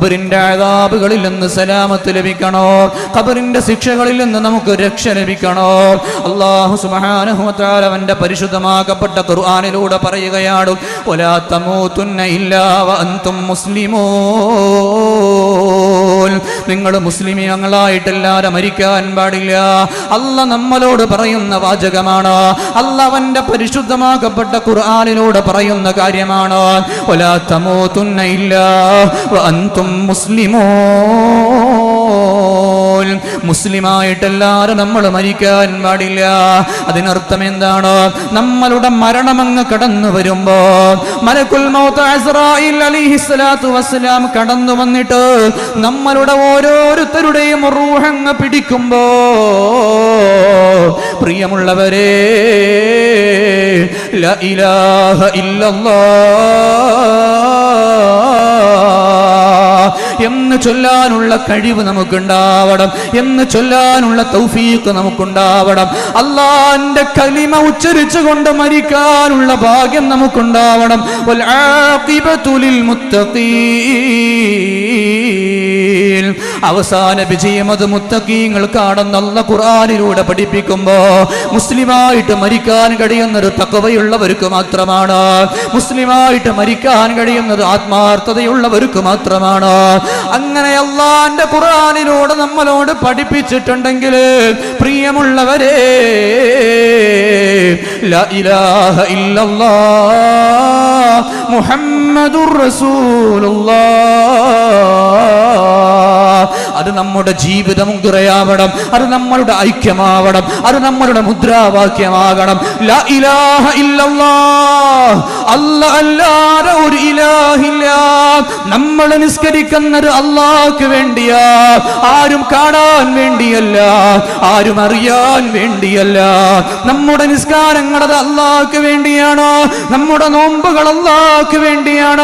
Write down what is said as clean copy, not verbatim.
ഖബറിന്റെ അദാബുകളിൽ നിന്ന് സലാമത്ത് ലഭിക്കണോ, ഖബറിന്റെ ശിക്ഷകളിൽ നിന്ന് നമുക്ക് രക്ഷ ലഭിക്കണോ. അല്ലാഹു സുബ്ഹാനഹു വ തആല അവന്റെ പരിശുദ്ധമാക്കപ്പെട്ട ഖുർആനിലൂടെ പറയുകയാണ്, വലാ തമൂതുന്ന ഇല്ലാ വ അൻതും മുസ്ലിമൂൻ. നിങ്ങൾ മുസ്ലിമീങ്ങളായിട്ടല്ലാതെ മരിക്കാൻ പാടില്ല. അല്ലാഹ് നമ്മളോട് പറയുന്ന വാചകമാണ്, അല്ലാഹ് അവന്റെ പരിശുദ്ധമാക്കപ്പെട്ട ഖുർആനിലൂടെ പറയുന്ന കാര്യമാണ്. വലാ തമൂതുന്ന ഇല്ലാ വ അൻതും മുസ്ലിമൂൻ. മുസ്ലിമായിട്ടല്ലാതെ നമ്മൾ മരിക്കാൻ പാടില്ല. അതിനർത്ഥം എന്താണ്? നമ്മളുടെ മരണമങ്ങ് കടന്നു വരുമ്പോ മലക്കുൽ മൗത്ത് അസ്റായീൽ അലൈഹിസ്സലാത്തു വസ്സലാം കടന്നു വന്നിട്ട് നമ്മളുടെ ഓരോരുത്തരുടെയും റൂഹങ്ങ് പിടിക്കുമ്പോ, പ്രിയമുള്ളവരെ, ലാ ഇലാഹ ഇല്ലല്ലാഹ് എന്ന് ചൊല്ലാനുള്ള കഴിവ് നമുക്കുണ്ടാവണം, എന്ന് ചൊല്ലാനുള്ള തൗഫീഖ് നമുക്കുണ്ടാവണം. അല്ലാഹുവിന്റെ കലിമ ഉച്ചരിച്ചുകൊണ്ട് മരിക്കാനുള്ള ഭാഗ്യം നമുക്കുണ്ടാവണം. വൽ ആഖിബതു ലിൽ മുത്തഖീൻ. അവസാന വിജയം അത് മുത്തഖീങ്ങൾക്കാണെന്ന് അല്ലാഹ് ഖുർആനിലൂടെ പഠിപ്പിക്കുമ്പോ, മുസ്ലിമായിട്ട് മരിക്കാൻ കഴിയുന്നത് തഖ്വയുള്ളവർക്ക് മാത്രമാണ്. മുസ്ലിമായിട്ട് മരിക്കാൻ കഴിയുന്നത് ആത്മാർത്ഥതയുള്ളവർക്ക് മാത്രമാണ്. അങ്ങനെ അല്ലാഹുവിന്റെ ഖുർആനിലൂടെ നമ്മളോട് പഠിപ്പിച്ചിട്ടുണ്ടെങ്കിൽ, പ്രിയമുള്ളവരെ, ലാ ഇലാഹ ഇല്ലല്ലാഹ് മുഹമ്മദുർ റസൂലുള്ളാഹ്, അത് നമ്മുടെ ജീവിതം മുദ്രയാവണം, അത് നമ്മളുടെ ഐക്യമാവണം, അത് നമ്മളുടെ മുദ്രാവാക്യമാകണം. ലാ ഇലാഹ ഇല്ലല്ലാഹ്, അല്ലാഹ് അല്ലാതെ ഒരു ഇലാഹില്ല. നമ്മൾ നിസ്കരിക്കുന്നത് അല്ലാഹ്ക്ക് വേണ്ടിയാ, ആരും കാണാൻ വേണ്ടിയല്ല, ആരും അറിയാൻ വേണ്ടിയല്ല. നമ്മുടെ നിസ്കാരങ്ങൾ അത് അല്ലാഹ്ക്ക് വേണ്ടിയാണ്, നമ്മുടെ നോമ്പുകൾ അല്ലാഹ്ക്ക് വേണ്ടിയാണ്.